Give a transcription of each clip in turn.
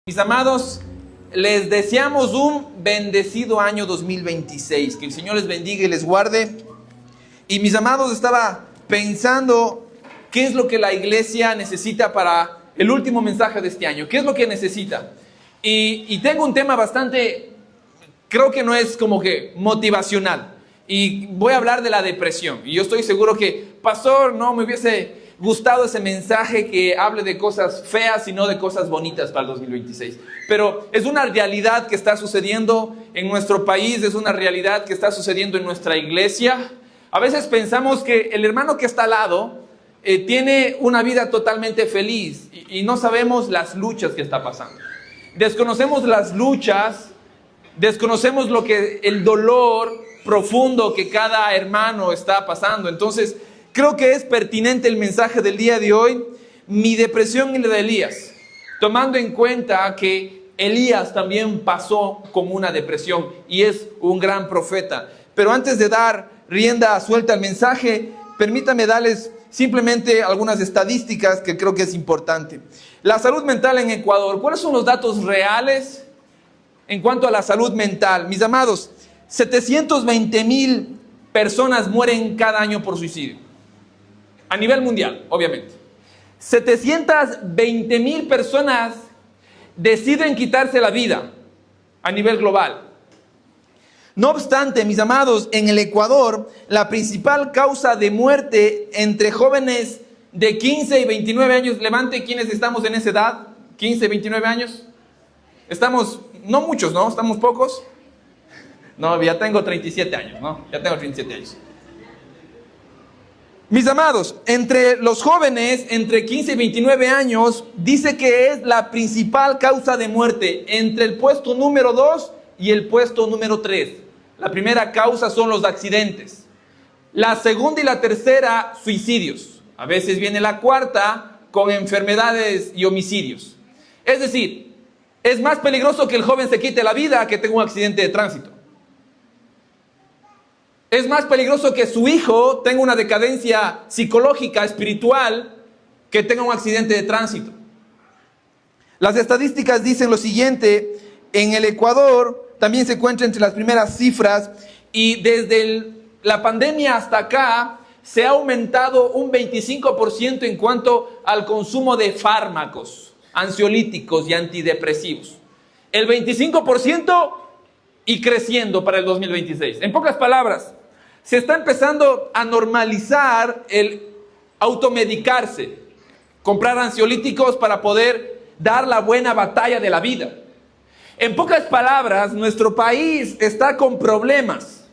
Mis amados, les deseamos un bendecido año 2026, que el Señor les bendiga y les guarde. Y mis amados, estaba pensando qué es lo que la iglesia necesita para el último mensaje de este año, qué es lo que necesita. Y tengo un tema bastante, creo que no es como que motivacional, y voy a hablar de la depresión. Y yo estoy seguro que, pastor, no me hubiese gustado ese mensaje que hable de cosas feas y no de cosas bonitas para el 2026. Pero es una realidad que está sucediendo en nuestro país, es una realidad que está sucediendo en nuestra iglesia. A veces pensamos que el hermano que está al lado tiene una vida totalmente feliz y no sabemos las luchas que está pasando. Desconocemos las luchas, desconocemos el dolor profundo que cada hermano está pasando. Entonces, creo que es pertinente el mensaje del día de hoy, mi depresión y la de Elías, tomando en cuenta que Elías también pasó con una depresión y es un gran profeta. Pero antes de dar rienda suelta al mensaje, permítame darles simplemente algunas estadísticas que creo que es importante. La salud mental en Ecuador, ¿cuáles son los datos reales en cuanto a la salud mental? Mis amados, 720,000 personas mueren cada año por suicidio. A nivel mundial, obviamente. 720,000 personas deciden quitarse la vida a nivel global. No obstante, mis amados, en el Ecuador, la principal causa de muerte entre jóvenes de 15 y 29 años, levante quienes estamos en esa edad, 15 y 29 años. Estamos, no muchos, ¿no? Estamos pocos. No, ya tengo 37 años, ¿no? Ya tengo 37 años. Mis amados, entre los jóvenes entre 15 y 29 años, dice que es la principal causa de muerte entre el puesto número 2 y el puesto número 3. La primera causa son los accidentes. La segunda y la tercera, suicidios. A veces viene la cuarta con enfermedades y homicidios. Es decir, es más peligroso que el joven se quite la vida que tenga un accidente de tránsito. Es más peligroso que su hijo tenga una decadencia psicológica, espiritual, que tenga un accidente de tránsito. Las estadísticas dicen lo siguiente: en el Ecuador también se encuentra entre las primeras cifras, y desde la pandemia hasta acá se ha aumentado un 25% en cuanto al consumo de fármacos, ansiolíticos y antidepresivos. El 25% y creciendo para el 2026. En pocas palabras, se está empezando a normalizar el automedicarse, comprar ansiolíticos para poder dar la buena batalla de la vida. En pocas palabras, nuestro país está con problemas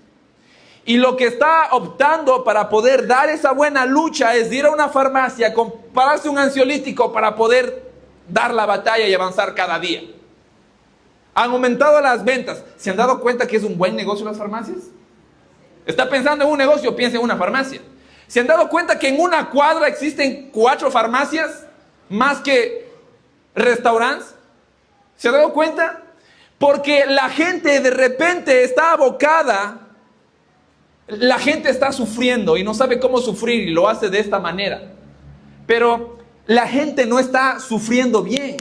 y lo que está optando para poder dar esa buena lucha es ir a una farmacia, comprarse un ansiolítico para poder dar la batalla y avanzar cada día. Han aumentado las ventas. ¿Se han dado cuenta que es un buen negocio las farmacias? ¿Está pensando en un negocio? Piensa en una farmacia. ¿Se han dado cuenta que en una cuadra existen 4 farmacias más que restaurantes? ¿Se han dado cuenta? Porque la gente de repente está abocada, la gente está sufriendo y no sabe cómo sufrir y lo hace de esta manera. Pero la gente no está sufriendo bien,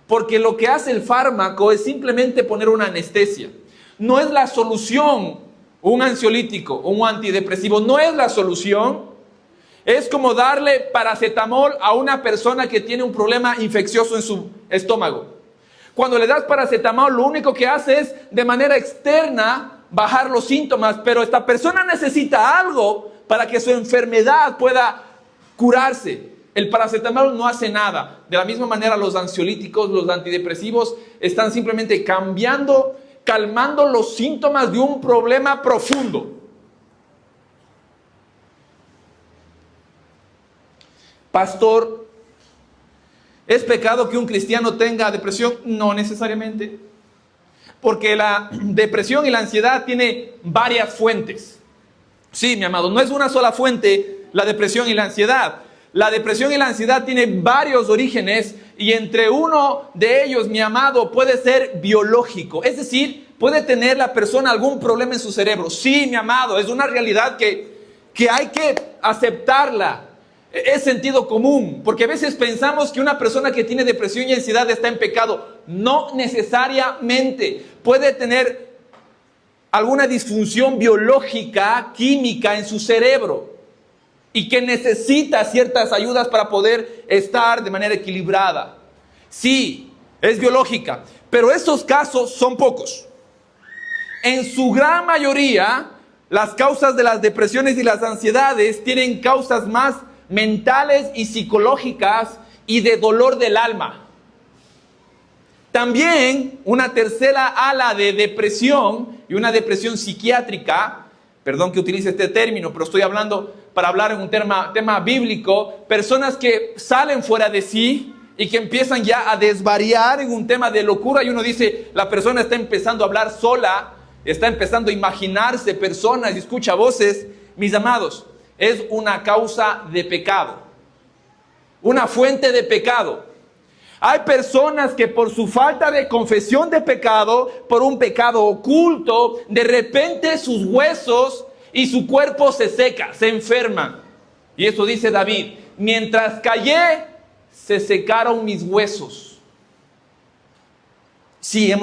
porque lo que hace el fármaco es simplemente poner una anestesia. No es la solución. Un ansiolítico, un antidepresivo no es la solución. Es como darle paracetamol a una persona que tiene un problema infeccioso en su estómago. Cuando le das paracetamol, lo único que hace es de manera externa bajar los síntomas, pero esta persona necesita algo para que su enfermedad pueda curarse. El paracetamol no hace nada. De la misma manera, los ansiolíticos, los antidepresivos están simplemente calmando los síntomas de un problema profundo. Pastor, ¿es pecado que un cristiano tenga depresión? No necesariamente, porque la depresión y la ansiedad tiene varias fuentes. Sí, mi amado, no es una sola fuente la depresión y la ansiedad. La depresión y la ansiedad tienen varios orígenes y entre uno de ellos, mi amado, puede ser biológico. Es decir, puede tener la persona algún problema en su cerebro. Sí, mi amado, es una realidad que hay que aceptarla. Es sentido común, porque a veces pensamos que una persona que tiene depresión y ansiedad está en pecado. No necesariamente. Puede tener alguna disfunción biológica, química en su cerebro y que necesita ciertas ayudas para poder estar de manera equilibrada. Sí, es biológica, pero esos casos son pocos. En su gran mayoría, las causas de las depresiones y las ansiedades tienen causas más mentales y psicológicas y de dolor del alma. También una tercera ala de depresión y una depresión psiquiátrica, perdón que utilice este término, pero estoy hablando para hablar en un tema bíblico, personas que salen fuera de sí y que empiezan ya a desvariar en un tema de locura y uno dice, la persona está empezando a hablar sola, está empezando a imaginarse personas y escucha voces. Mis amados, es una causa de pecado, una fuente de pecado. Hay personas que por su falta de confesión de pecado, por un pecado oculto, de repente sus huesos y su cuerpo se seca, se enferman. Y eso dice David, mientras callé, se secaron mis huesos. Sí,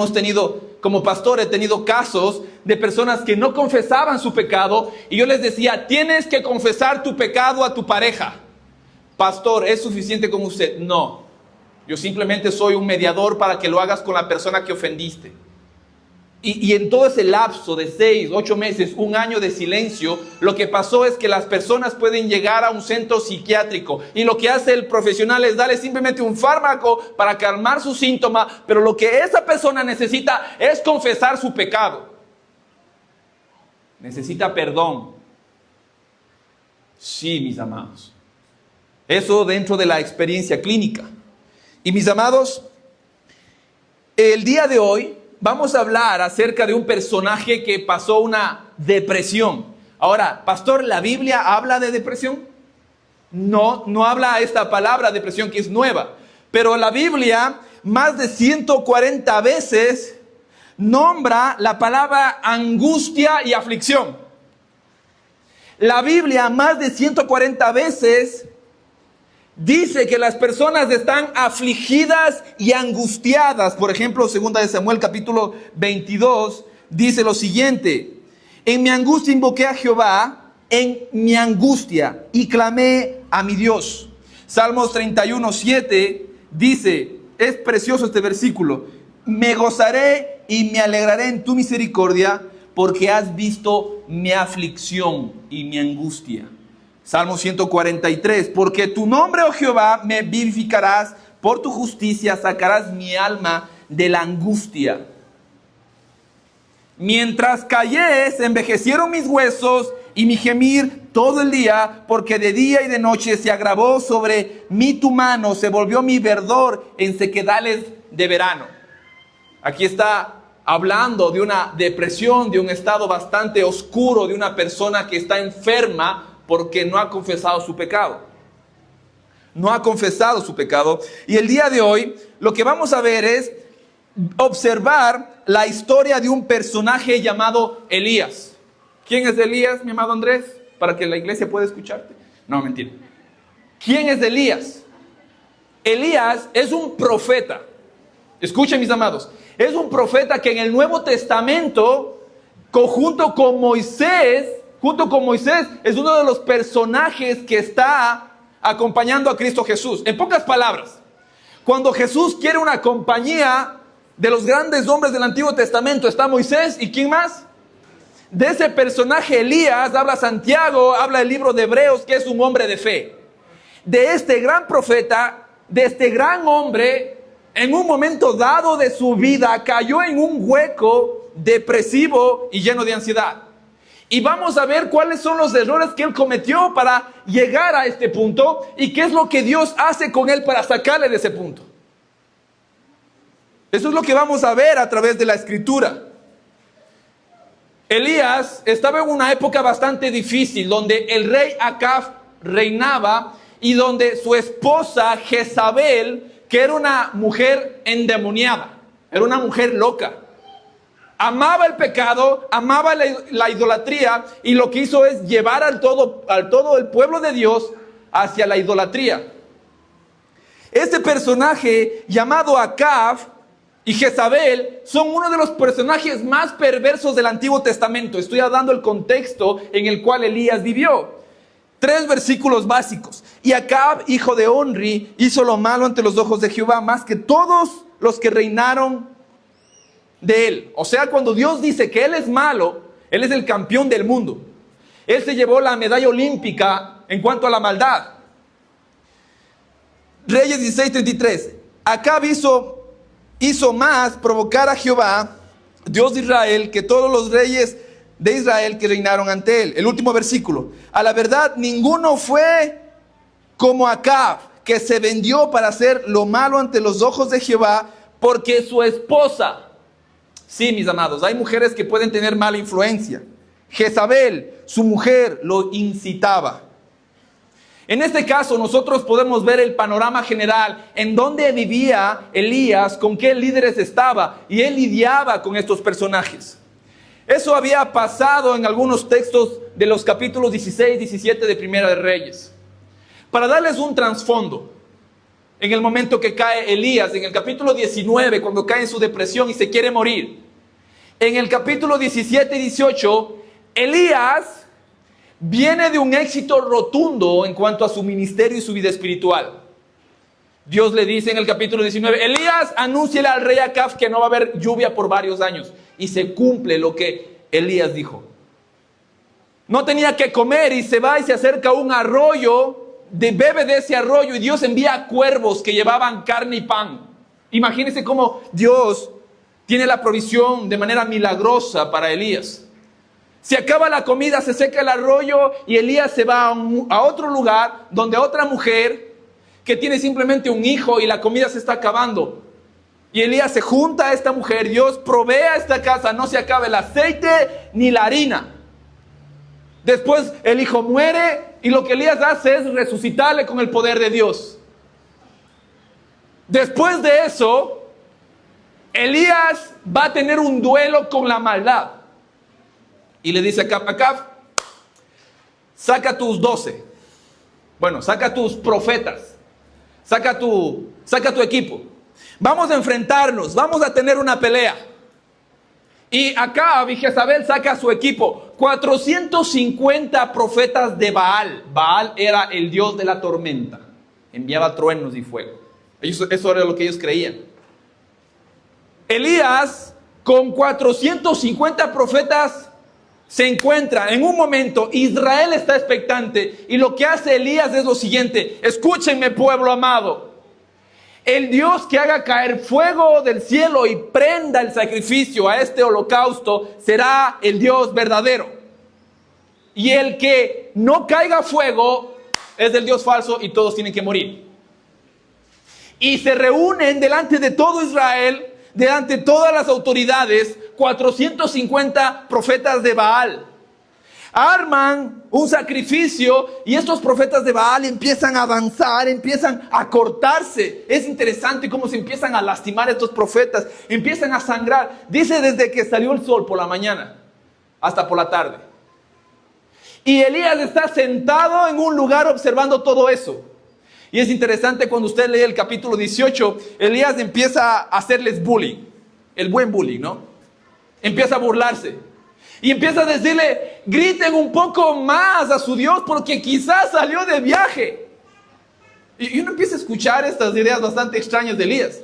como pastor, he tenido casos de personas que no confesaban su pecado y yo les decía, tienes que confesar tu pecado a tu pareja. Pastor, ¿es suficiente con usted? No, yo simplemente soy un mediador para que lo hagas con la persona que ofendiste. Y en todo ese lapso de 6, 8 meses, un año de silencio, lo que pasó es que las personas pueden llegar a un centro psiquiátrico y lo que hace el profesional es darle simplemente un fármaco para calmar su síntoma, pero lo que esa persona necesita es confesar su pecado. Necesita perdón. Sí, mis amados. Eso dentro de la experiencia clínica. Y mis amados, el día de hoy vamos a hablar acerca de un personaje que pasó una depresión. Ahora, pastor, ¿la Biblia habla de depresión? No, no habla esta palabra depresión que es nueva. Pero la Biblia más de 140 veces nombra la palabra angustia y aflicción. La Biblia más de 140 veces dice que las personas están afligidas y angustiadas. Por ejemplo, 2 de Samuel capítulo 22 dice lo siguiente: en mi angustia invoqué a Jehová, en mi angustia, y clamé a mi Dios. Salmos 31:7 dice, es precioso este versículo: me gozaré y me alegraré en tu misericordia, porque has visto mi aflicción y mi angustia. Salmo 143, porque tu nombre, oh Jehová, me vivificarás, por tu justicia sacarás mi alma de la angustia. Mientras callé, se envejecieron mis huesos y mi gemir todo el día, porque de día y de noche se agravó sobre mí tu mano, se volvió mi verdor en sequedales de verano. Aquí está hablando de una depresión, de un estado bastante oscuro, de una persona que está enferma, porque no ha confesado su pecado. No ha confesado su pecado. Y el día de hoy lo que vamos a ver es observar la historia de un personaje llamado Elías. ¿Quién es Elías, mi amado Andrés? Para que la iglesia pueda escucharte. No, mentira. ¿Quién es Elías? Elías es un profeta. Escuchen, mis amados. Es un profeta que en el Nuevo Testamento, junto con Moisés, es uno de los personajes que está acompañando a Cristo Jesús. En pocas palabras, cuando Jesús quiere una compañía de los grandes hombres del Antiguo Testamento, está Moisés y ¿quién más? De ese personaje Elías habla Santiago, habla el libro de Hebreos, que es un hombre de fe. De este gran profeta, de este gran hombre, en un momento dado de su vida, cayó en un hueco depresivo y lleno de ansiedad. Y vamos a ver cuáles son los errores que él cometió para llegar a este punto y qué es lo que Dios hace con él para sacarle de ese punto. Eso es lo que vamos a ver a través de la Escritura. Elías estaba en una época bastante difícil, donde el rey Acab reinaba y donde su esposa Jezabel, que era una mujer endemoniada, era una mujer loca, amaba el pecado, amaba la idolatría, y lo que hizo es llevar al todo el pueblo de Dios hacia la idolatría. Este personaje llamado Acab y Jezabel son uno de los personajes más perversos del Antiguo Testamento. Estoy dando el contexto en el cual Elías vivió. 3 versículos básicos. Y Acab, hijo de Onri, hizo lo malo ante los ojos de Jehová, más que todos los que reinaron de él. O sea, cuando Dios dice que él es malo, él es el campeón del mundo. Él se llevó la medalla olímpica en cuanto a la maldad. Reyes 16:33. Acab hizo más provocar a Jehová, Dios de Israel, que todos los reyes de Israel que reinaron ante él. El último versículo. A la verdad, ninguno fue como Acab, que se vendió para hacer lo malo ante los ojos de Jehová, porque su esposa, sí, mis amados, hay mujeres que pueden tener mala influencia. Jezabel, su mujer, lo incitaba. En este caso, nosotros podemos ver el panorama general en donde vivía Elías, con qué líderes estaba, y él lidiaba con estos personajes. Eso había pasado en algunos textos de los capítulos 16 y 17 de Primera de Reyes. Para darles un trasfondo, en el momento que cae Elías, en el capítulo 19, cuando cae en su depresión y se quiere morir, en el capítulo 17 y 18, Elías viene de un éxito rotundo en cuanto a su ministerio y su vida espiritual. Dios le dice en el capítulo 19, Elías, anúnciale al rey Acab que no va a haber lluvia por varios años. Y se cumple lo que Elías dijo. No tenía que comer y se va y se acerca a un arroyo, bebe de ese arroyo, y Dios envía cuervos que llevaban carne y pan. Imagínense cómo Dios tiene la provisión de manera milagrosa para Elías. Se acaba la comida, se seca el arroyo y Elías se va a otro lugar donde otra mujer que tiene simplemente un hijo y la comida se está acabando. Y Elías se junta a esta mujer, Dios provee a esta casa, no se acabe el aceite ni la harina. Después el hijo muere y lo que Elías hace es resucitarle con el poder de Dios. Después de eso, Elías va a tener un duelo con la maldad. Y le dice a Acab, saca tus 12. Bueno, saca tus profetas. Saca tu equipo. Vamos a enfrentarnos, vamos a tener una pelea. Y Acab y Jezabel saca su equipo. 450 profetas de Baal. Baal era el dios de la tormenta. Enviaba truenos y fuego. Eso era lo que ellos creían. Elías, con 450 profetas, se encuentra en un momento, Israel está expectante, y lo que hace Elías es lo siguiente: escúchenme, pueblo amado, el Dios que haga caer fuego del cielo y prenda el sacrificio a este holocausto será el Dios verdadero, y el que no caiga fuego es el Dios falso y todos tienen que morir. Y se reúnen delante de todo Israel, delante de todas las autoridades, 450 profetas de Baal. Arman un sacrificio y estos profetas de Baal empiezan a avanzar, empiezan a cortarse. Es interesante cómo se empiezan a lastimar estos profetas, empiezan a sangrar. Dice desde que salió el sol por la mañana hasta por la tarde. Y Elías está sentado en un lugar observando todo eso. Y es interesante cuando usted lee el capítulo 18, Elías empieza a hacerles bullying. El buen bullying, ¿no? Empieza a burlarse. Y empieza a decirle, griten un poco más a su Dios porque quizás salió de viaje. Y uno empieza a escuchar estas ideas bastante extrañas de Elías.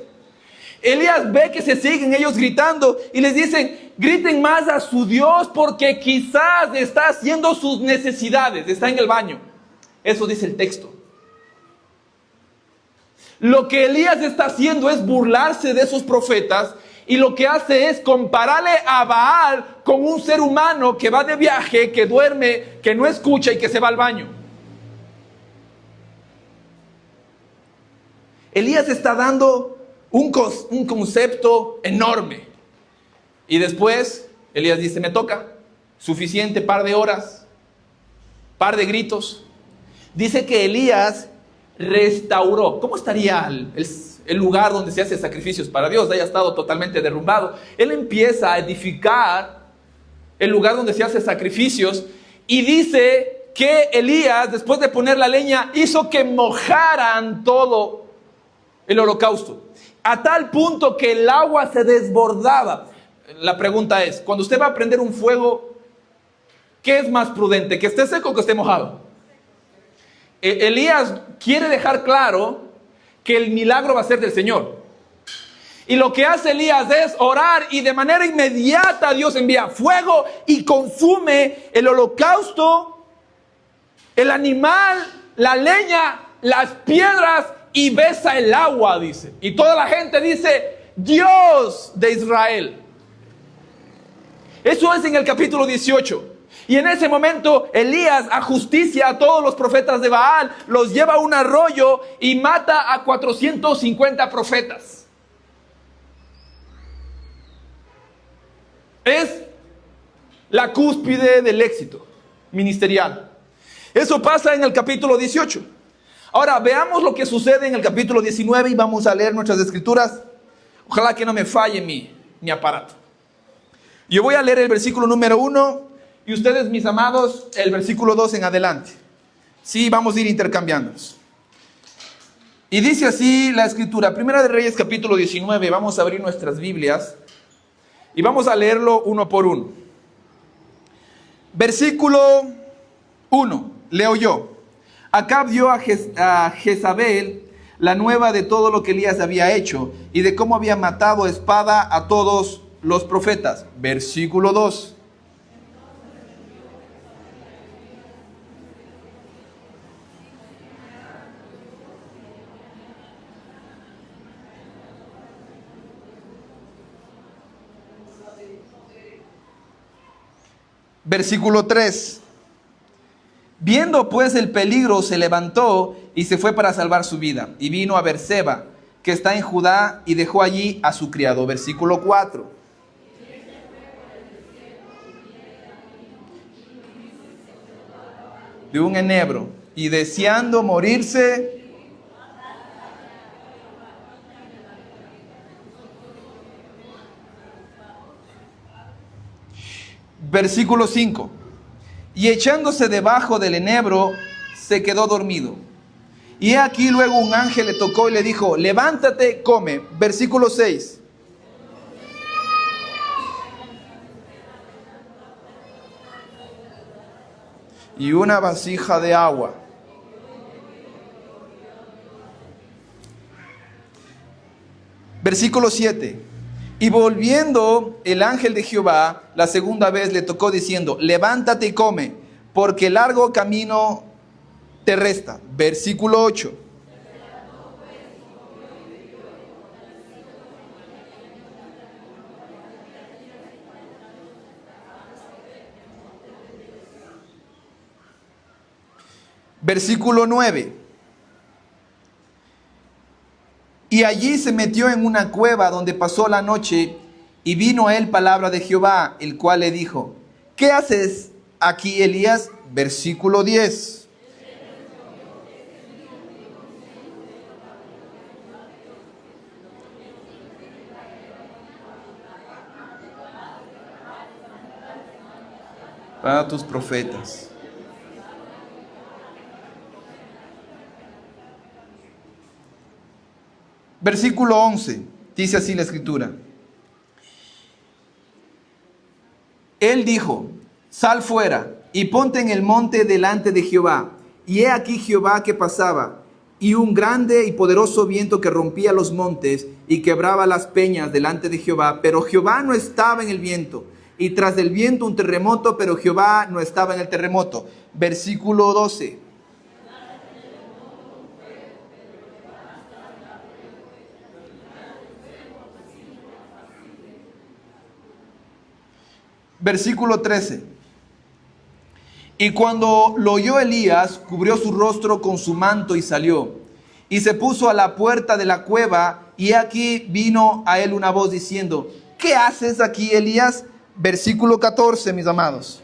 Elías ve que se siguen ellos gritando y les dicen, griten más a su Dios porque quizás está haciendo sus necesidades, está en el baño. Eso dice el texto. Lo que Elías está haciendo es burlarse de esos profetas y lo que hace es compararle a Baal con un ser humano que va de viaje, que duerme, que no escucha y que se va al baño. Elías está dando un concepto enorme. Y después Elías dice, me toca, suficiente, par de horas, par de gritos. Dice que Elías restauró. ¿Cómo estaría el lugar donde se hace sacrificios para Dios? Haya estado totalmente derrumbado. Él empieza a edificar el lugar donde se hace sacrificios y dice que Elías, después de poner la leña, hizo que mojaran todo el holocausto, a tal punto que el agua se desbordaba. La pregunta es, cuando usted va a prender un fuego, ¿qué es más prudente? ¿Que esté seco o que esté mojado? Elías quiere dejar claro que el milagro va a ser del Señor. Y lo que hace Elías es orar, y de manera inmediata Dios envía fuego y consume el holocausto, el animal, la leña, las piedras, y besa el agua, dice. Y toda la gente dice, Dios de Israel. Eso es en el capítulo 18. Y en ese momento Elías ajusticia a todos los profetas de Baal, los lleva a un arroyo y mata a 450 profetas. Es la cúspide del éxito ministerial. Eso pasa en el capítulo 18. Ahora veamos lo que sucede en el capítulo 19 y vamos a leer nuestras escrituras. Ojalá que no me falle mi aparato. Yo voy a leer el versículo número 1 y ustedes, mis amados, el versículo 2 en adelante. Sí, vamos a ir intercambiándonos. Y dice así la escritura, Primera de Reyes capítulo 19, vamos a abrir nuestras Biblias y vamos a leerlo uno por uno. Versículo 1, leo yo. Acab dio a Jezabel la nueva de todo lo que Elías había hecho y de cómo había matado a espada a todos los profetas. Versículo 2. Versículo 3. Viendo pues el peligro, se levantó y se fue para salvar su vida. Y vino a Berseba, que está en Judá, y dejó allí a su criado. Versículo 4. De un enebro, y deseando morirse, versículo 5. Y echándose debajo del enebro, se quedó dormido. Y he aquí luego un ángel le tocó y le dijo, levántate, come. Versículo 6. Y una vasija de agua. Versículo 7. Y volviendo el ángel de Jehová, la segunda vez le tocó diciendo, levántate y come, porque largo camino te resta. Versículo 8. Versículo 9. Y allí se metió en una cueva donde pasó la noche, y vino a él palabra de Jehová, el cual le dijo, ¿qué haces aquí, Elías? Versículo 10. Para tus profetas. Versículo 11, dice así la escritura. Él dijo, sal fuera y ponte en el monte delante de Jehová. Y he aquí Jehová que pasaba, y un grande y poderoso viento que rompía los montes y quebraba las peñas delante de Jehová. Pero Jehová no estaba en el viento. Y tras del viento un terremoto, pero Jehová no estaba en el terremoto. Versículo 12. Versículo 13. Y cuando lo oyó Elías, cubrió su rostro con su manto y salió. Y se puso a la puerta de la cueva, y aquí vino a él una voz diciendo, ¿qué haces aquí, Elías? Versículo 14, mis amados.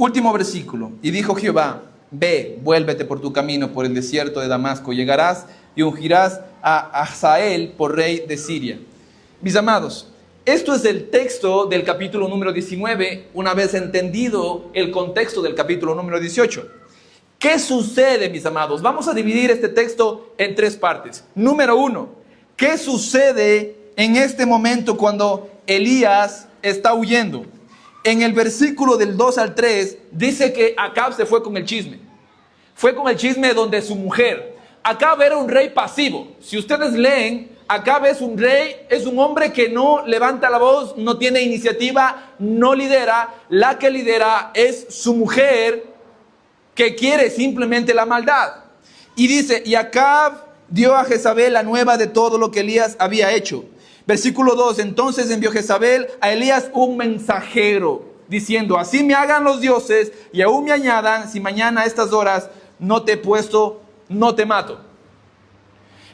Último versículo. Y dijo Jehová: ve, vuélvete por tu camino por el desierto de Damasco, llegarás y ungirás a Hazael por rey de Siria. Mis amados, esto es el texto del capítulo número 19, una vez entendido el contexto del capítulo número 18. ¿Qué sucede, mis amados? Vamos a dividir este texto en tres partes. Número uno, ¿qué sucede en este momento cuando Elías está huyendo? En el versículo del 2 al 3 dice que Acab se fue con el chisme. Fue con el chisme donde su mujer. Acab era un rey pasivo. Si ustedes leen, Acab es un rey, es un hombre que no levanta la voz, no tiene iniciativa, no lidera. La que lidera es su mujer, que quiere simplemente la maldad. Y dice, y Acab dio a Jezabel la nueva de todo lo que Elías había hecho. Versículo 2, entonces envió Jezabel a Elías un mensajero, diciendo, así me hagan los dioses y aún me añadan, si mañana a estas horas no te he puesto, no te mato.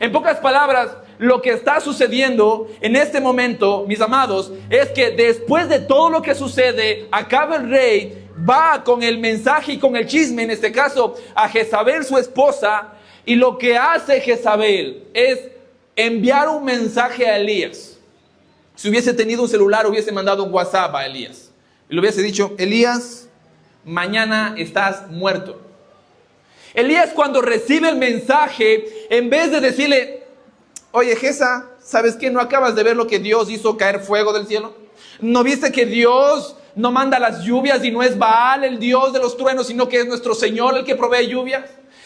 En pocas palabras, lo que está sucediendo en este momento, mis amados, es que después de todo lo que sucede, Acab el rey va con el mensaje y con el chisme, en este caso a Jezabel su esposa, y lo que hace Jezabel es enviar un mensaje a Elías. Si hubiese tenido un celular, hubiese mandado un WhatsApp a Elías y le hubiese dicho, Elías, mañana estás muerto. Elías, cuando recibe el mensaje, en vez de decirle, oye Jeza, ¿sabes qué? ¿No acabas de ver lo que Dios hizo caer fuego del cielo? ¿No viste que Dios no manda las lluvias y no es Baal el Dios de los truenos, sino que es nuestro Señor el que provee lluvias?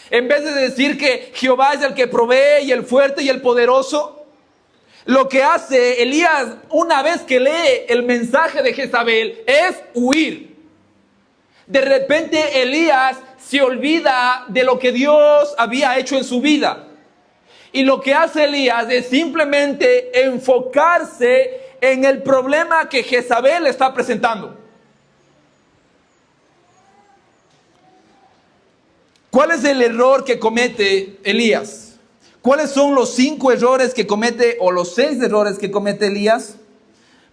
En vez de decir que Jehová es el que provee y el fuerte y el poderoso, lo que hace Elías una vez que lee el mensaje de Jezabel es huir. De repente Elías se olvida de lo que Dios había hecho en su vida. Y lo que hace Elías es simplemente enfocarse en el problema que Jezabel está presentando. ¿Cuál es el error que comete Elías? ¿Cuáles son los 5 errores que comete o los 6 errores que comete Elías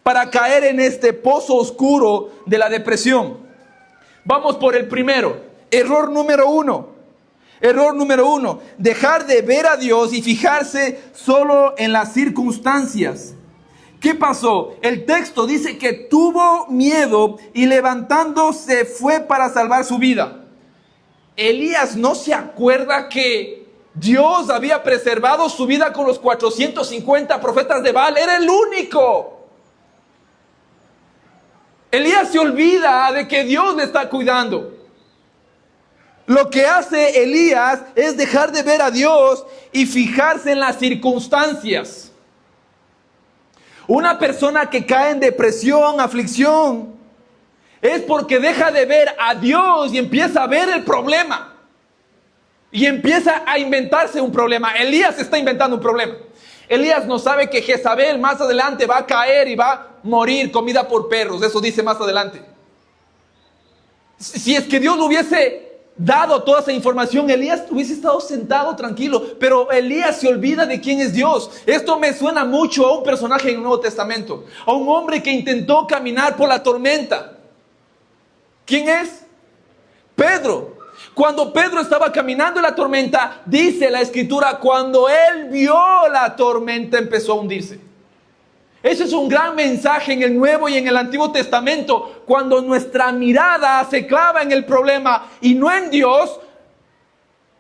para caer en este pozo oscuro de la depresión? Vamos por el primero. Error número 1. Error número 1. Dejar de ver a Dios y fijarse solo en las circunstancias. ¿Qué pasó? El texto dice que tuvo miedo y levantándose fue para salvar su vida. Elías no se acuerda que Dios había preservado su vida con los 450 profetas de Baal. Era el único. Elías se olvida de que Dios le está cuidando. Lo que hace Elías es dejar de ver a Dios y fijarse en las circunstancias. Una persona que cae en depresión, aflicción, es porque deja de ver a Dios y empieza a ver el problema. Y empieza a inventarse un problema. Elías está inventando un problema. Elías no sabe que Jezabel más adelante va a caer y va a morir comida por perros. Eso dice más adelante. Si es que Dios le hubiese dado toda esa información, Elías hubiese estado sentado tranquilo. Pero Elías se olvida de quién es Dios. Esto me suena mucho a un personaje en el Nuevo Testamento. A un hombre que intentó caminar por la tormenta. ¿Quién es? Pedro. Cuando Pedro estaba caminando en la tormenta, dice la Escritura, cuando él vio la tormenta empezó a hundirse. Ese es un gran mensaje en el Nuevo y en el Antiguo Testamento. Cuando nuestra mirada se clava en el problema y no en Dios,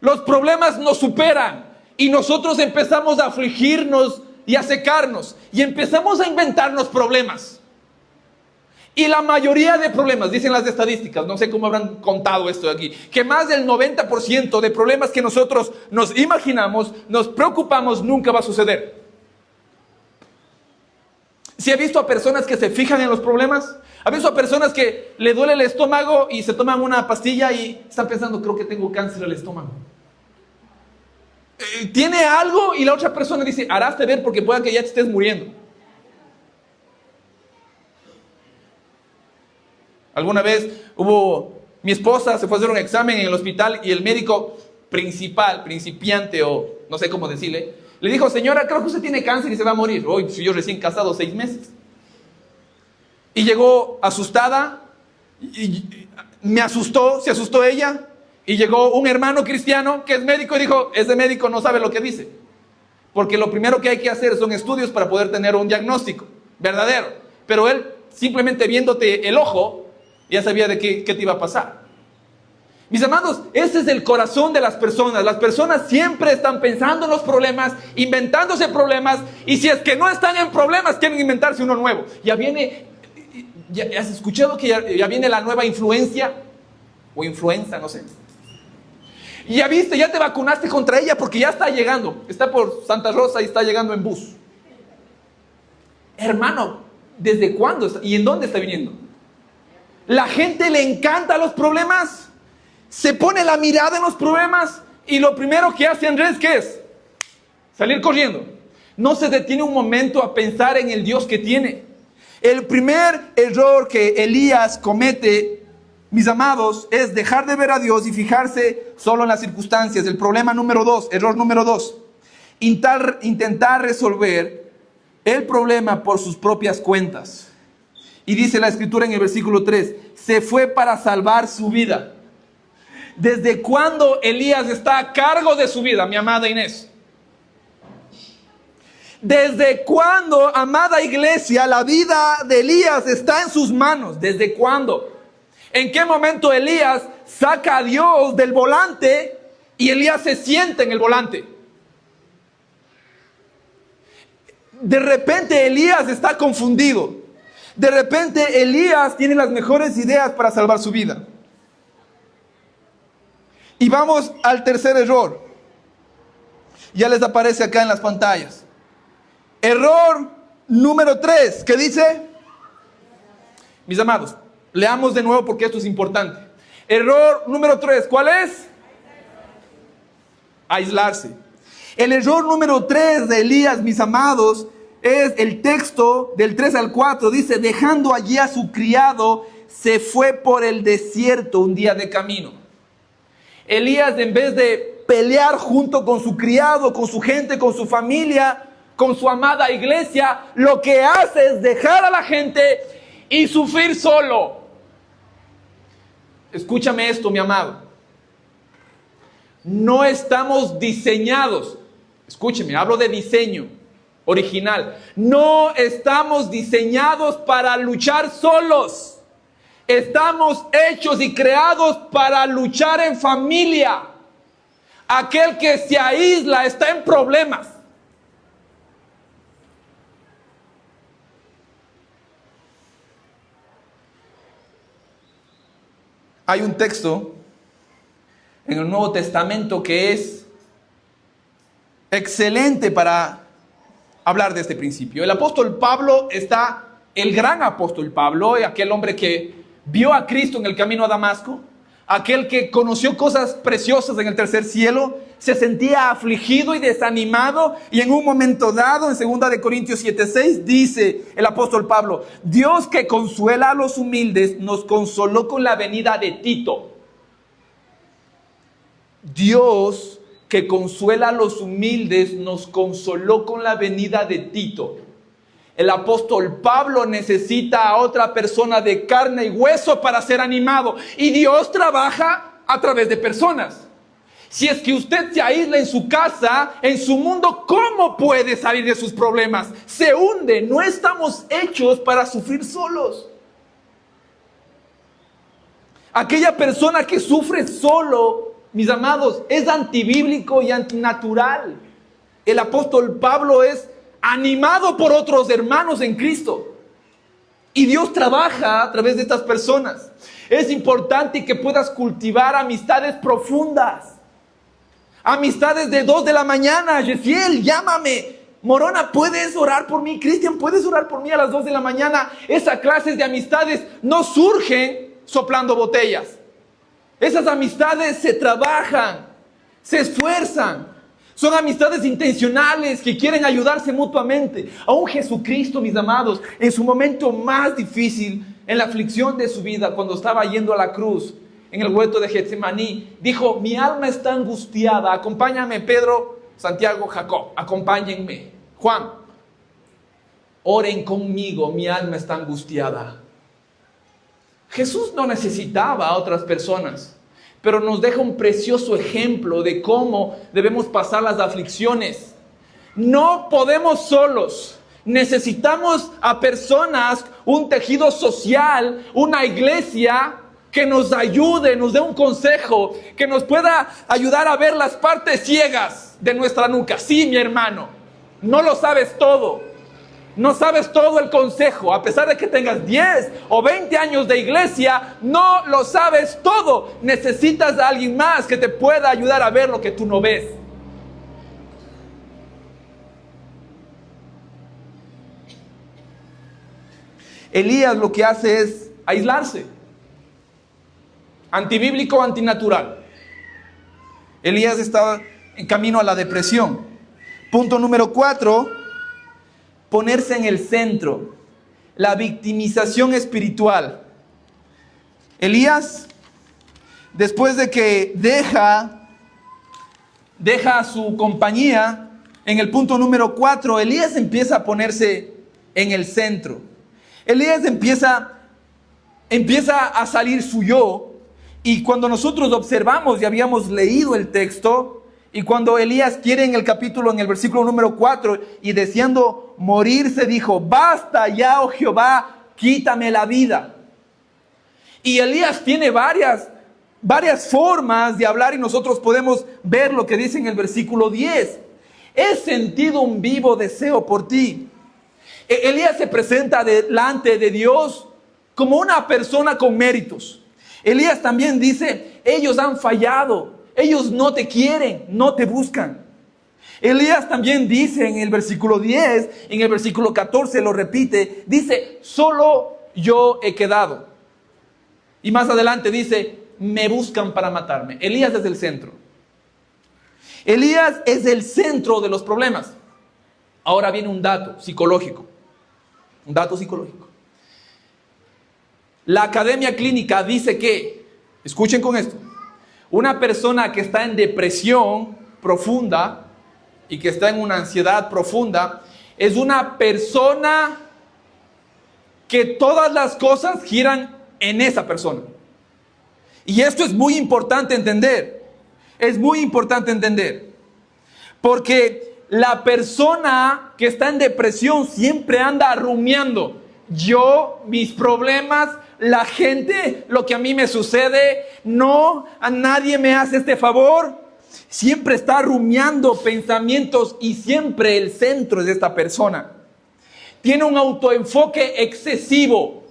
los problemas nos superan y nosotros empezamos a afligirnos y a secarnos y empezamos a inventarnos problemas. Y la mayoría de problemas, dicen las estadísticas, no sé cómo habrán contado esto de aquí, que más del 90% de problemas que nosotros nos imaginamos, nos preocupamos, nunca va a suceder. ¿Sí ha visto a personas que se fijan en los problemas? ¿Ha visto a personas que le duele el estómago y se toman una pastilla y están pensando, creo que tengo cáncer al estómago? Tiene algo y la otra persona dice, harás de ver porque pueda que ya te estés muriendo. Alguna vez mi esposa se fue a hacer un examen en el hospital y el médico principiante o no sé cómo decirle, le dijo, señora, creo que usted tiene cáncer y se va a morir. Hoy yo recién casado 6 meses. Y llegó asustada y me asustó, se asustó ella, y llegó un hermano cristiano que es médico y dijo, ese médico no sabe lo que dice. Porque lo primero que hay que hacer son estudios para poder tener un diagnóstico verdadero. Pero él, simplemente viéndote el ojo, ya sabía de qué te iba a pasar. Mis amados, ese es el corazón de las personas. Las personas siempre están pensando en los problemas, inventándose problemas, y si es que no están en problemas, quieren inventarse uno nuevo. Ya viene, ya has escuchado que ya viene la nueva influencia, o influenza, no sé. Y ya viste, ya te vacunaste contra ella porque ya está llegando. Está por Santa Rosa y está llegando en bus. Hermano, ¿desde cuándo está? ¿Y en dónde está viniendo? La gente le encanta los problemas. Se pone la mirada en los problemas y lo primero que hace Andrés, ¿qué es? Salir corriendo. No se detiene un momento a pensar en el Dios que tiene. El primer error que Elías comete, mis amados, es dejar de ver a Dios y fijarse solo en las circunstancias. El problema número 2, error número 2, intentar resolver el problema por sus propias cuentas. Y dice la escritura en el versículo 3, se fue para salvar su vida. ¿Desde cuándo Elías está a cargo de su vida, mi amada Inés? ¿Desde cuándo, amada iglesia, la vida de Elías está en sus manos? ¿Desde cuándo? ¿En qué momento Elías saca a Dios del volante y Elías se sienta en el volante? De repente Elías está confundido. De repente Elías tiene las mejores ideas para salvar su vida. Y vamos al tercer error. Ya les aparece acá en las pantallas. Error número 3. ¿Qué dice? Mis amados, leamos de nuevo porque esto es importante. Error número 3. ¿Cuál es? Aislarse. El error número 3 de Elías, mis amados, es el texto del 3 al 4. Dice, dejando allí a su criado, se fue por el desierto un día de camino. Elías, en vez de pelear junto con su criado, con su gente, con su familia, con su amada iglesia, lo que hace es dejar a la gente y sufrir solo. Escúchame esto, mi amado. No estamos diseñados, escúcheme, hablo de diseño original. No estamos diseñados para luchar solos. Estamos hechos y creados para luchar en familia. Aquel que se aísla está en problemas. Hay un texto en el Nuevo Testamento que es excelente para hablar de este principio. El apóstol Pablo está, el gran apóstol Pablo, aquel hombre que vio a Cristo en el camino a Damasco, aquel que conoció cosas preciosas en el tercer cielo, se sentía afligido y desanimado, y en un momento dado, en 2 de Corintios 7:6, dice el apóstol Pablo, Dios que consuela a los humildes, nos consoló con la venida de Tito. Dios que consuela a los humildes, nos consoló con la venida de Tito. El apóstol Pablo necesita a otra persona de carne y hueso para ser animado. Y Dios trabaja a través de personas. Si es que usted se aísla en su casa, en su mundo, ¿cómo puede salir de sus problemas? Se hunde. No estamos hechos para sufrir solos. Aquella persona que sufre solo, mis amados, es antibíblico y antinatural. El apóstol Pablo es animado por otros hermanos en Cristo. Y Dios trabaja a través de estas personas. Es importante que puedas cultivar amistades profundas. Amistades de 2 de la mañana. Yesiel, llámame. Morona, ¿puedes orar por mí? Cristian, ¿puedes orar por mí a las 2 de la mañana? Esas clases de amistades no surgen soplando botellas. Esas amistades se trabajan, se esfuerzan. Son amistades intencionales que quieren ayudarse mutuamente. Aún Jesucristo, mis amados, en su momento más difícil, en la aflicción de su vida, cuando estaba yendo a la cruz, en el huerto de Getsemaní, dijo, mi alma está angustiada. Acompáñame, Pedro, Santiago, Jacob, acompáñenme. Juan, oren conmigo, mi alma está angustiada. Jesús no necesitaba a otras personas, pero nos deja un precioso ejemplo de cómo debemos pasar las aflicciones. No podemos solos. Necesitamos a personas, un tejido social, una iglesia que nos ayude, nos dé un consejo, que nos pueda ayudar a ver las partes ciegas de nuestra nuca. Sí, mi hermano, no lo sabes todo. No sabes todo el consejo, a pesar de que tengas 10 o 20 años de iglesia, no lo sabes todo. Necesitas a alguien más que te pueda ayudar a ver lo que tú no ves. Elías lo que hace es aislarse. Antibíblico, antinatural. Elías estaba en camino a la depresión. Punto número 4. Ponerse en el centro, la victimización espiritual. Elías, después de que deja su compañía, en el punto número 4, Elías empieza a ponerse en el centro. Elías empieza a salir su yo, y cuando nosotros observamos y habíamos leído el texto, y cuando Elías quiere en el versículo número 4, y deseando morirse, dijo: basta ya, oh Jehová, quítame la vida. Y Elías tiene varias formas de hablar, y nosotros podemos ver lo que dice en el versículo 10. He sentido un vivo deseo por ti. Elías se presenta delante de Dios como una persona con méritos. Elías también dice: ellos han fallado. Ellos no te quieren, no te buscan. Elías también dice en el versículo 10, en el versículo 14 lo repite, dice: solo yo he quedado. Y más adelante dice: me buscan para matarme. Elías es el centro. Elías es el centro de los problemas. Ahora viene un dato psicológico. Un dato psicológico. La Academia Clínica dice que, escuchen con esto, una persona que está en depresión profunda y que está en una ansiedad profunda es una persona que todas las cosas giran en esa persona. Y esto es muy importante entender. Es muy importante entender. Porque la persona que está en depresión siempre anda rumiando. Yo, mis problemas, la gente, lo que a mí me sucede, no, a nadie me hace este favor. Siempre está rumiando pensamientos y siempre el centro es de esta persona. Tiene un autoenfoque excesivo.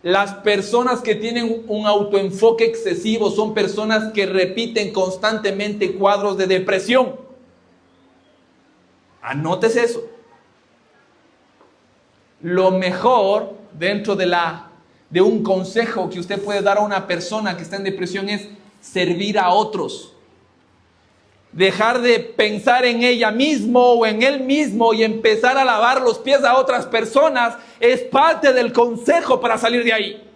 Las personas que tienen un autoenfoque excesivo son personas que repiten constantemente cuadros de depresión. Anótese eso. Lo mejor dentro de un consejo que usted puede dar a una persona que está en depresión es servir a otros. Dejar de pensar en ella mismo o en él mismo y empezar a lavar los pies a otras personas es parte del consejo para salir de ahí.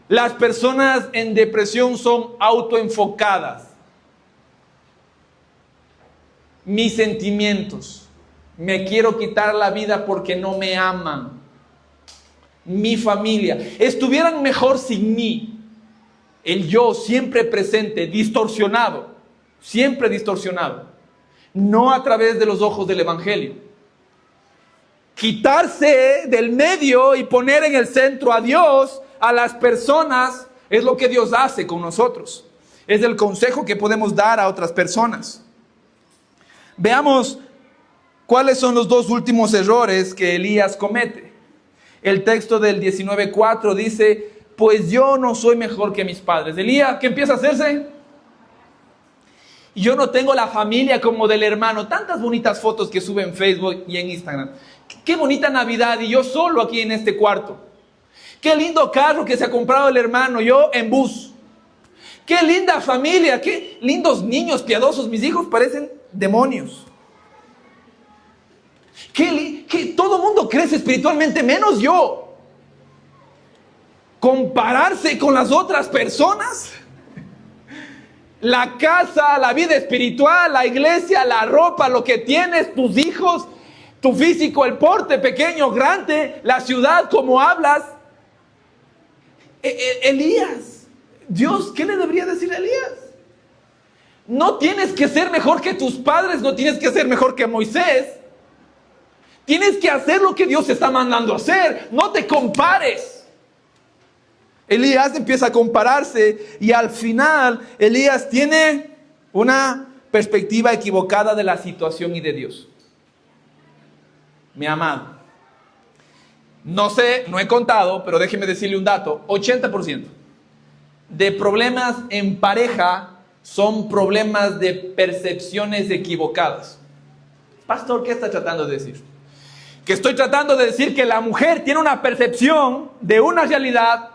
Las personas en depresión son autoenfocadas. Mis sentimientos. Me quiero quitar la vida porque no me aman. Mi familia. Estuvieran mejor sin mí. El yo siempre presente, distorsionado. Siempre distorsionado. No a través de los ojos del evangelio. Quitarse del medio y poner en el centro a Dios, a las personas, es lo que Dios hace con nosotros. Es el consejo que podemos dar a otras personas. Veamos cuáles son los dos últimos errores que Elías comete. El texto del 19:4 dice: pues yo no soy mejor que mis padres. Elías, ¿qué empieza a hacerse? Yo no tengo la familia como del hermano. Tantas bonitas fotos que sube en Facebook y en Instagram. Qué bonita Navidad y yo solo aquí en este cuarto. Qué lindo carro que se ha comprado el hermano, yo en bus. Qué linda familia, qué lindos niños piadosos. Mis hijos parecen demonios. Que todo mundo crece espiritualmente menos yo. Compararse con las otras personas. La casa, la vida espiritual, la iglesia, la ropa, lo que tienes, tus hijos. tu físico, el porte pequeño, grande, la ciudad, como hablas. Elías, Dios, ¿qué le debería decir a Elías? No tienes que ser mejor que tus padres, no tienes que ser mejor que Moisés. Tienes que hacer lo que Dios te está mandando a hacer, no te compares. Elías empieza a compararse y al final Elías tiene una perspectiva equivocada de la situación y de Dios. Mi amado, no sé, no he contado, pero déjeme decirle un dato: 80% de problemas en pareja son problemas de percepciones equivocadas. Pastor, ¿qué está tratando de decir? Que estoy tratando de decir que la mujer tiene una percepción de una realidad,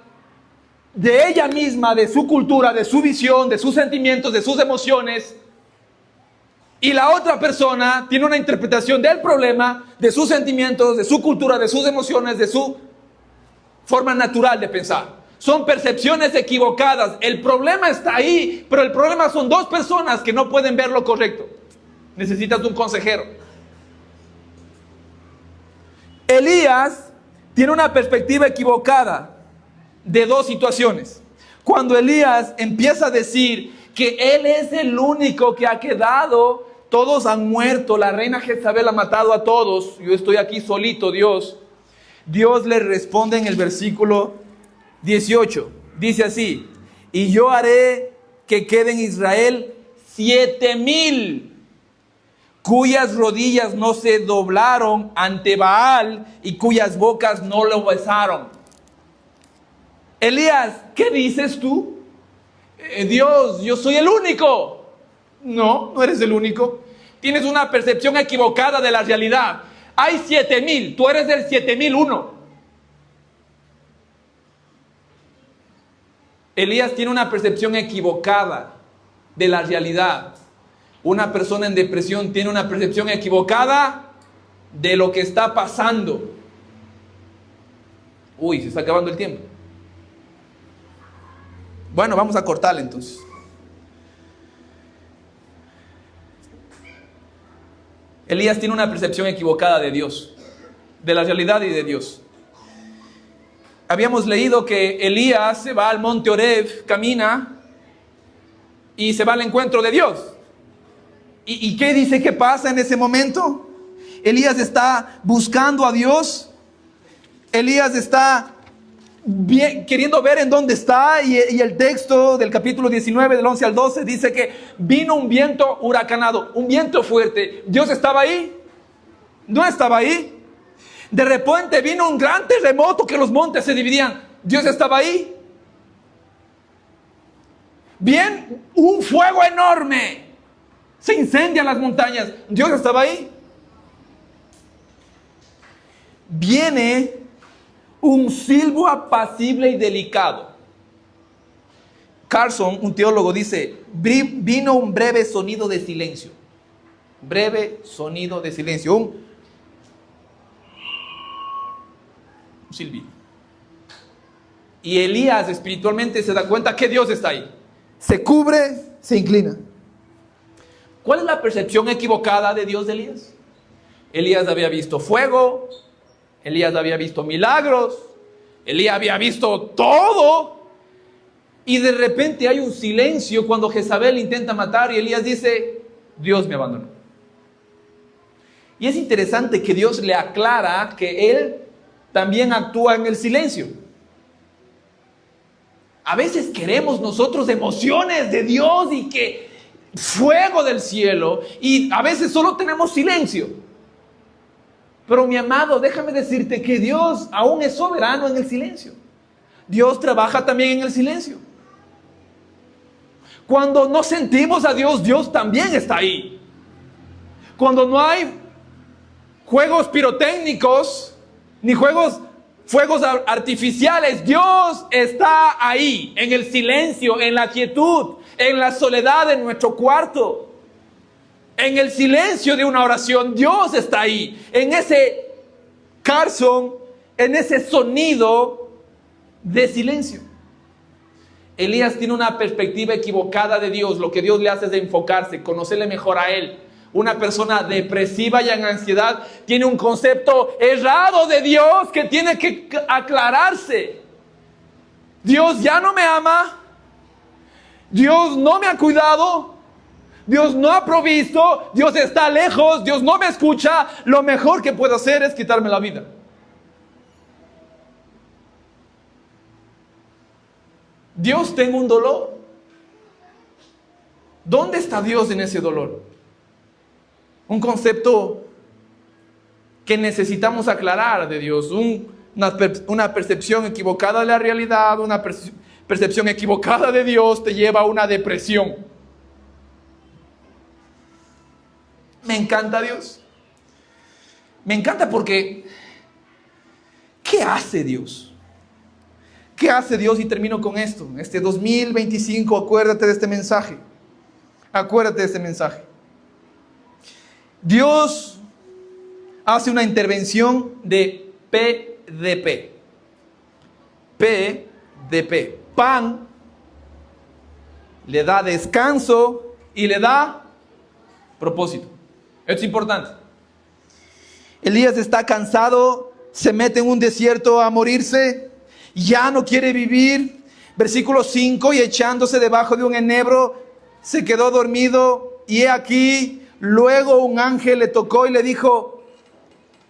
de ella misma, de su cultura, de su visión, de sus sentimientos, de sus emociones, y la otra persona tiene una interpretación del problema, de sus sentimientos, de su cultura, de sus emociones, de su forma natural de pensar. Son percepciones equivocadas. El problema está ahí, pero el problema son dos personas que no pueden ver lo correcto. Necesitas un consejero. Elías tiene una perspectiva equivocada de dos situaciones. Cuando Elías empieza a decir que él es el único que ha quedado, todos han muerto, la reina Jezabel ha matado a todos, yo estoy aquí solito, Dios le responde en el versículo 18, dice así: y yo haré que quede en Israel 7,000 cuyas rodillas no se doblaron ante Baal y cuyas bocas no lo besaron. Elías, ¿qué dices tú? Dios, yo soy el único. No, no eres el único. Tienes una percepción equivocada de la realidad. Hay 7,000, tú eres del 7,001. Elías tiene una percepción equivocada de la realidad. Una persona en depresión tiene una percepción equivocada de lo que está pasando. Uy, se está acabando el tiempo. Bueno, vamos a cortarle entonces. Elías tiene una percepción equivocada de Dios, de la realidad y de Dios. Habíamos leído que Elías se va al monte Oreb, camina y se va al encuentro de Dios. ¿Y qué dice que pasa en ese momento? Elías está buscando a Dios. Elías está queriendo ver en dónde está, y el texto del capítulo 19 del 11 al 12 dice que vino un viento huracanado, un viento fuerte. ¿Dios estaba ahí? No estaba ahí. De repente vino un gran terremoto que los montes se dividían. ¿Dios estaba ahí? Bien, un fuego enorme, se incendian las montañas. ¿Dios estaba ahí? Viene un silbo apacible y delicado. Carson, un teólogo, dice: vino un breve sonido de silencio. Breve sonido de silencio. Un silbido. Y Elías espiritualmente se da cuenta que Dios está ahí. Se cubre, se inclina. ¿Cuál es la percepción equivocada de Dios de Elías? Elías había visto fuego, Elías había visto milagros, Elías había visto todo, y de repente hay un silencio cuando Jezabel intenta matar y Elías dice: Dios me abandonó. Y es interesante que Dios le aclara que Él también actúa en el silencio. A veces queremos nosotros emociones de Dios y que fuego del cielo, y a veces solo tenemos silencio. Pero mi amado, déjame decirte que Dios aún es soberano en el silencio. Dios trabaja también en el silencio. Cuando no sentimos a Dios, Dios también está ahí. Cuando no hay juegos pirotécnicos ni fuegos artificiales, Dios está ahí, en el silencio, en la quietud, en la soledad de nuestro cuarto. En el silencio de una oración, Dios está ahí. En ese Carson, en ese sonido de silencio. Elías tiene una perspectiva equivocada de Dios. Lo que Dios le hace es enfocarse, conocerle mejor a Él. Una persona depresiva y en ansiedad tiene un concepto errado de Dios que tiene que aclararse. Dios ya no me ama. Dios no me ha cuidado. Dios no ha provisto. Dios está lejos. Dios no me escucha. Lo mejor que puedo hacer es quitarme la vida. Dios, tengo un dolor. ¿Dónde está Dios en ese dolor? Un concepto que necesitamos aclarar de Dios. Una percepción equivocada de la realidad, una percepción equivocada de Dios te lleva a una depresión. Me encanta Dios. Me encanta porque ¿qué hace Dios? ¿Qué hace Dios? Y termino con esto. Este 2025, acuérdate de este mensaje. Acuérdate de este mensaje. Dios hace una intervención de PDP. PDP. Pan le da descanso y le da propósito. Esto es importante. Elías está cansado, se mete en un desierto a morirse, ya no quiere vivir. Versículo 5, y echándose debajo de un enebro, se quedó dormido, y he aquí, luego un ángel le tocó y le dijo,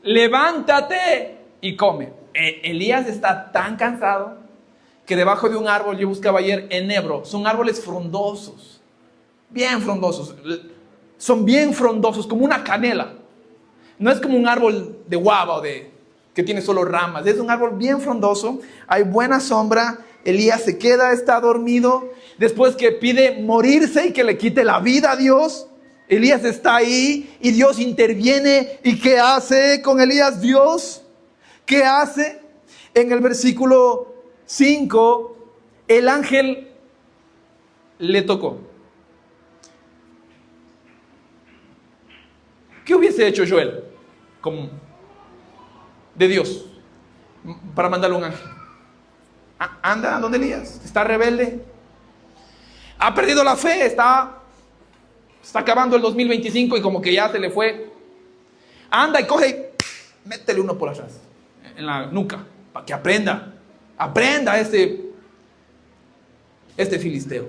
levántate y come. Elías está tan cansado que debajo de un árbol, yo buscaba ayer enebro, son árboles frondosos, bien frondosos, son bien frondosos, como una canela. No es como un árbol de guava o que tiene solo ramas, es un árbol bien frondoso, hay buena sombra. Elías se queda, está dormido, después que pide morirse y que le quite la vida a Dios. Elías está ahí y Dios interviene. ¿Y qué hace con Elías Dios? ¿Qué hace? En el versículo 5, el ángel le tocó. ¿Qué hubiese hecho Joel de Dios para mandarle un ángel? Anda donde Elías, está rebelde, ha perdido la fe, está acabando el 2025 y como que ya se le fue. Anda y coge y métele uno por atrás, en la nuca, para que aprenda este filisteo.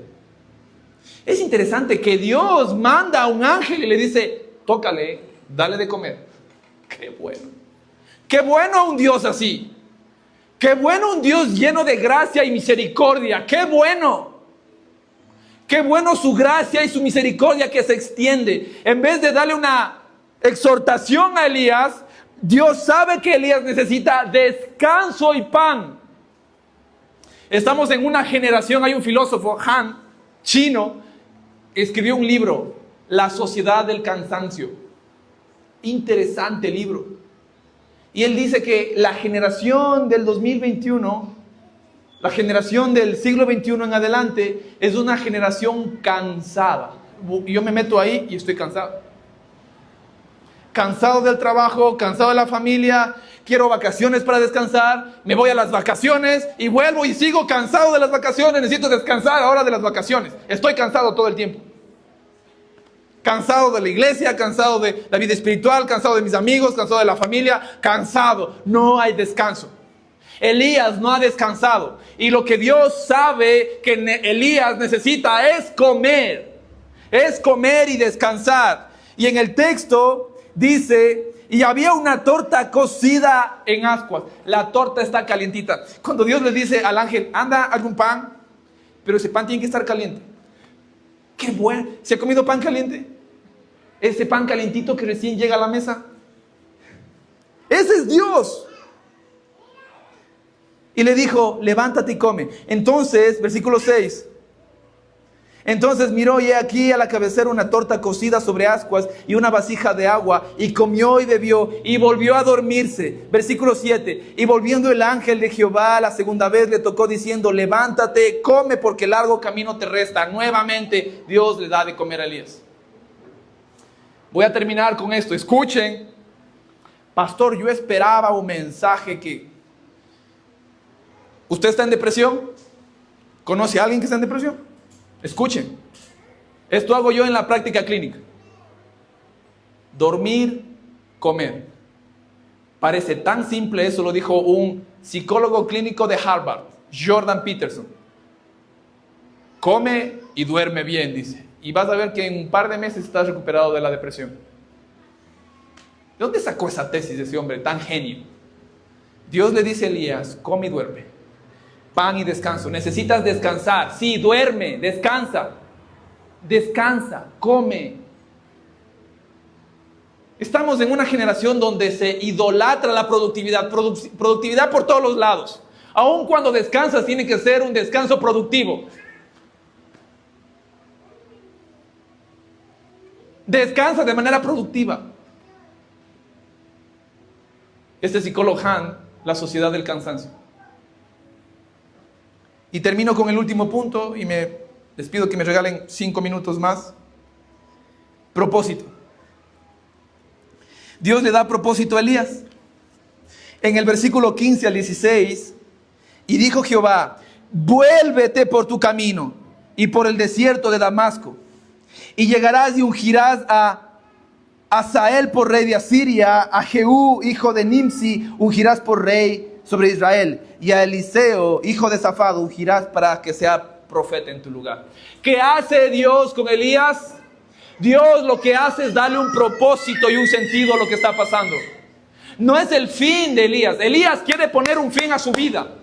Es interesante que Dios manda a un ángel y le dice, tócale, dale de comer. Qué bueno un Dios así. Qué bueno un Dios lleno de gracia y misericordia. Qué bueno. Qué bueno su gracia y su misericordia que se extiende. En vez de darle una exhortación a Elías, Dios sabe que Elías necesita descanso y pan. Estamos en una generación, hay un filósofo, Han, chino, que escribió un libro, La Sociedad del Cansancio. Interesante libro. Y él dice que la generación del 2021, la generación del siglo XXI en adelante, es una generación cansada. Yo me meto ahí y estoy cansado. Cansado del trabajo, cansado de la familia, quiero vacaciones para descansar, me voy a las vacaciones y vuelvo y sigo cansado de las vacaciones, necesito descansar ahora de las vacaciones. Estoy cansado todo el tiempo. Cansado de la iglesia, cansado de la vida espiritual, cansado de mis amigos, cansado de la familia, cansado. No hay descanso. Elías no ha descansado. Y lo que Dios sabe que Elías necesita es comer. Es comer y descansar. Y en el texto dice, y había una torta cocida en ascuas. La torta está calientita. Cuando Dios le dice al ángel, anda, algún pan, pero ese pan tiene que estar caliente. Qué bueno. ¿Se ha comido pan caliente? Ese pan calientito que recién llega a la mesa. Ese es Dios. Y le dijo, levántate y come. Entonces, versículo 6. Entonces miró y he aquí a la cabecera una torta cocida sobre ascuas y una vasija de agua, y comió y bebió y volvió a dormirse. Versículo 7. Y volviendo el ángel de Jehová la segunda vez le tocó diciendo, levántate, come porque largo camino te resta. Nuevamente Dios le da de comer a Elías. Voy a terminar con esto. Escuchen. Pastor, yo esperaba un mensaje que... ¿Usted está en depresión? ¿Conoce a alguien que está en depresión? Escuchen. Esto hago yo en la práctica clínica. dormir, comer. Parece tan simple, eso lo dijo un psicólogo clínico de Harvard, Jordan Peterson. Come y duerme bien, dice. Y vas a ver que en un par de meses estás recuperado de la depresión. ¿De dónde sacó esa tesis de ese hombre tan genio? Dios le dice a Elías, come y duerme. Pan y descanso. Necesitas descansar. Sí, duerme, descansa. Descansa, come. Estamos en una generación donde se idolatra la productividad. Productividad por todos los lados. Aun cuando descansas, tiene que ser un descanso productivo. Descansa de manera productiva. Este psicólogo Han, la sociedad del cansancio. Y termino con el último punto y les pido que me regalen 5 minutos más. Propósito. Dios le da propósito a Elías. En el versículo 15 al 16, y dijo Jehová, vuélvete por tu camino y por el desierto de Damasco, y llegarás y ungirás a Hazael por rey de Asiria, a Jehú, hijo de Nimsi, ungirás por rey sobre Israel, y a Eliseo, hijo de Safat, ungirás para que sea profeta en tu lugar. ¿Qué hace Dios con Elías? Dios lo que hace es darle un propósito y un sentido a lo que está pasando. No es el fin de Elías. Elías quiere poner un fin a su vida.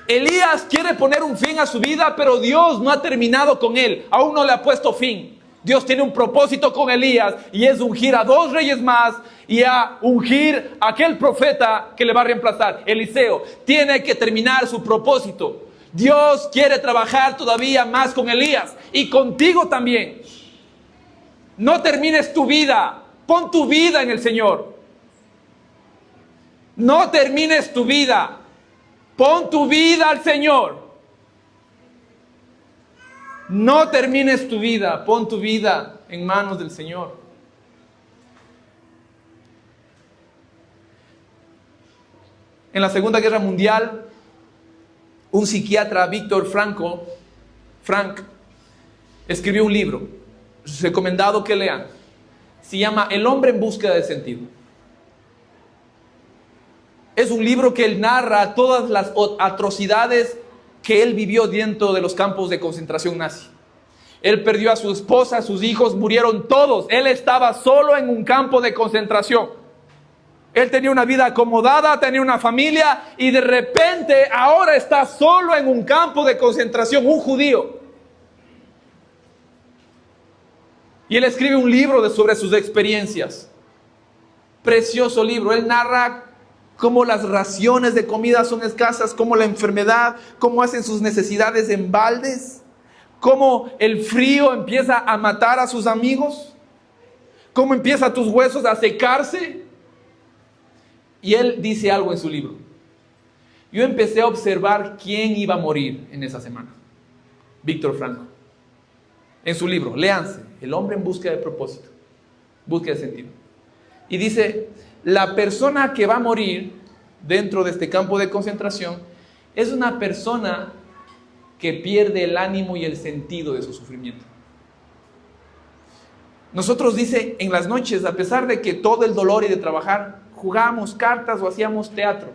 Elías quiere poner un fin a su vida, pero Dios no ha terminado con él. Aún no le ha puesto fin. Dios tiene un propósito con Elías y es ungir a 2 reyes más y a ungir a aquel profeta que le va a reemplazar. Eliseo tiene que terminar su propósito. Dios quiere trabajar todavía más con Elías y contigo también. No termines tu vida. Pon tu vida en el Señor. No termines tu vida. Pon tu vida al Señor. No termines tu vida. Pon tu vida en manos del Señor. En la Segunda Guerra Mundial, un psiquiatra, Víctor Frank, escribió un libro, recomendado que lean. Se llama El hombre en búsqueda de sentido. Es un libro que él narra todas las atrocidades que él vivió dentro de los campos de concentración nazi. Él perdió a su esposa, sus hijos murieron todos. Él estaba solo en un campo de concentración. Él tenía una vida acomodada, tenía una familia y de repente ahora está solo en un campo de concentración, un judío. Y él escribe un libro sobre sus experiencias. Precioso libro. Él narra cómo las raciones de comida son escasas, cómo la enfermedad, cómo hacen sus necesidades en baldes, cómo el frío empieza a matar a sus amigos, cómo empiezan tus huesos a secarse. Y él dice algo en su libro. Yo empecé a observar quién iba a morir en esa semana. Víctor Franco. En su libro, léanse, El hombre en búsqueda de propósito, búsqueda de sentido. Y dice, la persona que va a morir dentro de este campo de concentración es una persona que pierde el ánimo y el sentido de su sufrimiento. Nosotros, dice, en las noches, a pesar de que todo el dolor y de trabajar, jugábamos cartas o hacíamos teatro.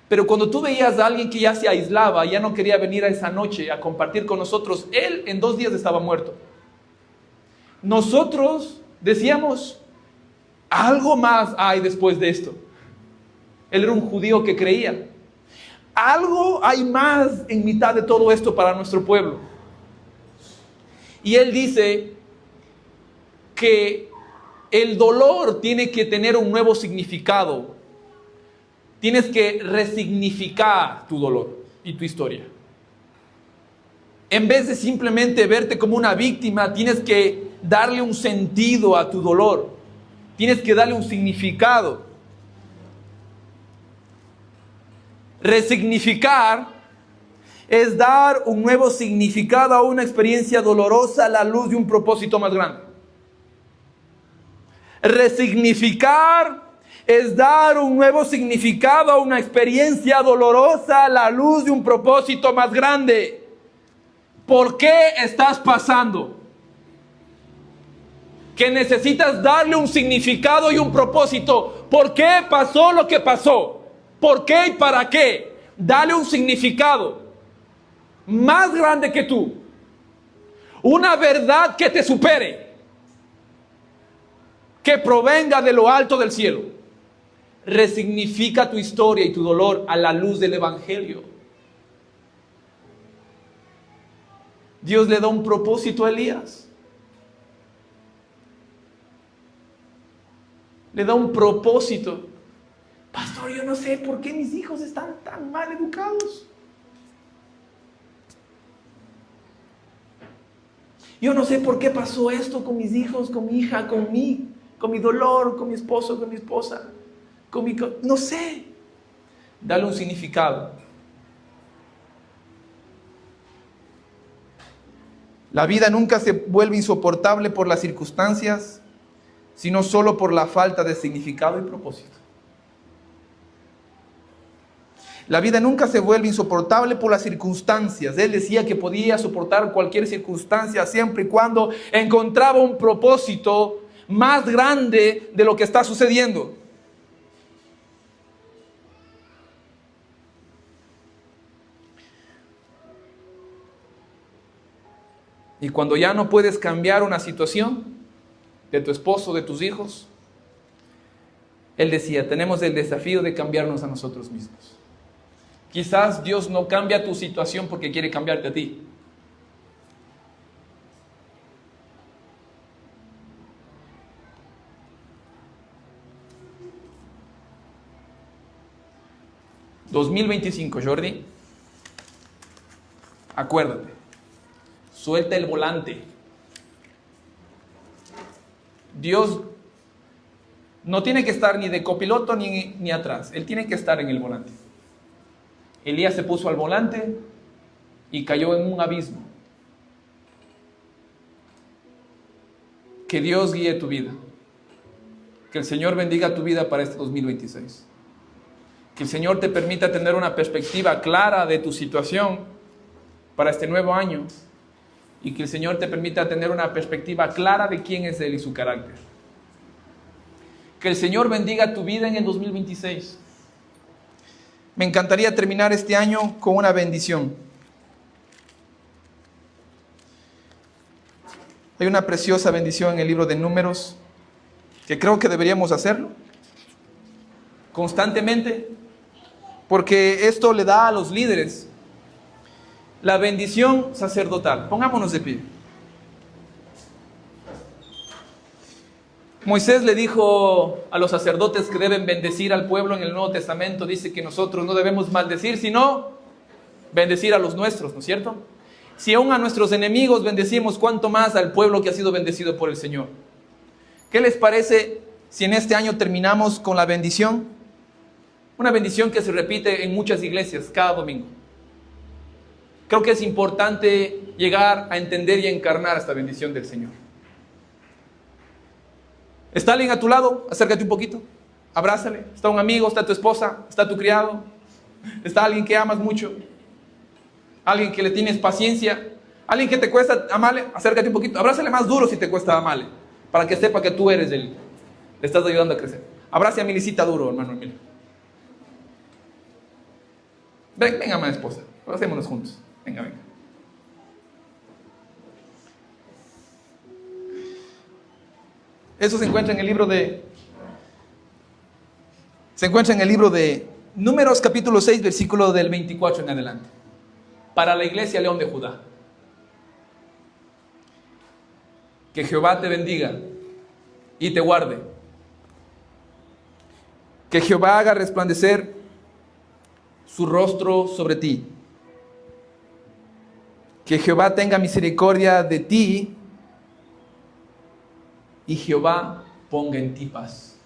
Pero cuando tú veías a alguien que ya se aislaba, ya no quería venir a esa noche a compartir con nosotros, él en 2 días estaba muerto. Nosotros decíamos, algo más hay después de esto. Él era un judío que creía. Algo hay más en mitad de todo esto para nuestro pueblo. Y él dice que el dolor tiene que tener un nuevo significado. Tienes que resignificar tu dolor y tu historia. En vez de simplemente verte como una víctima, tienes que darle un sentido a tu dolor. Tienes que darle un significado. Resignificar es dar un nuevo significado a una experiencia dolorosa a la luz de un propósito más grande. Resignificar es dar un nuevo significado a una experiencia dolorosa a la luz de un propósito más grande. ¿Por qué estás pasando? que necesitas darle un significado y un propósito. ¿Por qué pasó lo que pasó? ¿Por qué y para qué? Dale un significado más grande que tú. Una verdad que te supere, que provenga de lo alto del cielo. Resignifica tu historia y tu dolor a la luz del Evangelio. Dios le da un propósito a Elías. Le da un propósito. Pastor, yo no sé por qué mis hijos están tan mal educados. Yo no sé por qué pasó esto con mis hijos, con mi hija, con mi dolor, con mi esposo, con mi esposa, no sé. Dale un significado. La vida nunca se vuelve insoportable por las circunstancias, sino solo por la falta de significado y propósito. La vida nunca se vuelve insoportable por las circunstancias. Él decía que podía soportar cualquier circunstancia siempre y cuando encontraba un propósito más grande de lo que está sucediendo. Y cuando ya no puedes cambiar una situación de tu esposo, de tus hijos, él decía, tenemos el desafío de cambiarnos a nosotros mismos. Quizás Dios no cambia tu situación porque quiere cambiarte a ti. ...2025, Jordi... acuérdate... suelta el volante. Dios no tiene que estar ni de copiloto ni atrás. Él tiene que estar en el volante. Elías se puso al volante y cayó en un abismo. Que Dios guíe tu vida. Que el Señor bendiga tu vida para este 2026. Que el Señor te permita tener una perspectiva clara de tu situación para este nuevo año. Y que el Señor te permita tener una perspectiva clara de quién es Él y su carácter. Que el Señor bendiga tu vida en el 2026. Me encantaría terminar este año con una bendición. Hay una preciosa bendición en el libro de Números, que creo que deberíamos hacerlo constantemente, porque esto le da a los líderes la bendición sacerdotal. Pongámonos de pie. Moisés le dijo a los sacerdotes que deben bendecir al pueblo en el Nuevo Testamento. Dice que nosotros no debemos maldecir, sino bendecir a los nuestros, ¿no es cierto? Si aún a nuestros enemigos bendecimos, ¿cuánto más al pueblo que ha sido bendecido por el Señor? ¿Qué les parece si en este año terminamos con la bendición? Una bendición que se repite en muchas iglesias cada domingo. Creo que es importante llegar a entender y a encarnar esta bendición del Señor. ¿Está alguien a tu lado? Acércate un poquito, abrázale. ¿Está un amigo? ¿Está tu esposa? ¿Está tu criado? ¿Está alguien que amas mucho? ¿Alguien que le tienes paciencia? ¿Alguien que te cuesta amarle? Acércate un poquito, abrázale más duro si te cuesta amarle, para que sepa que tú eres le estás ayudando a crecer. Abrace a Milicita duro, hermano Emilio. Venga, mi esposa, abracémonos juntos. Venga. Eso se encuentra en el libro de Números capítulo 6, versículo del 24 en adelante. Para la iglesia León de Judá. Que Jehová te bendiga y te guarde. Que Jehová haga resplandecer su rostro sobre ti. Que Jehová tenga misericordia de ti y Jehová ponga en ti paz.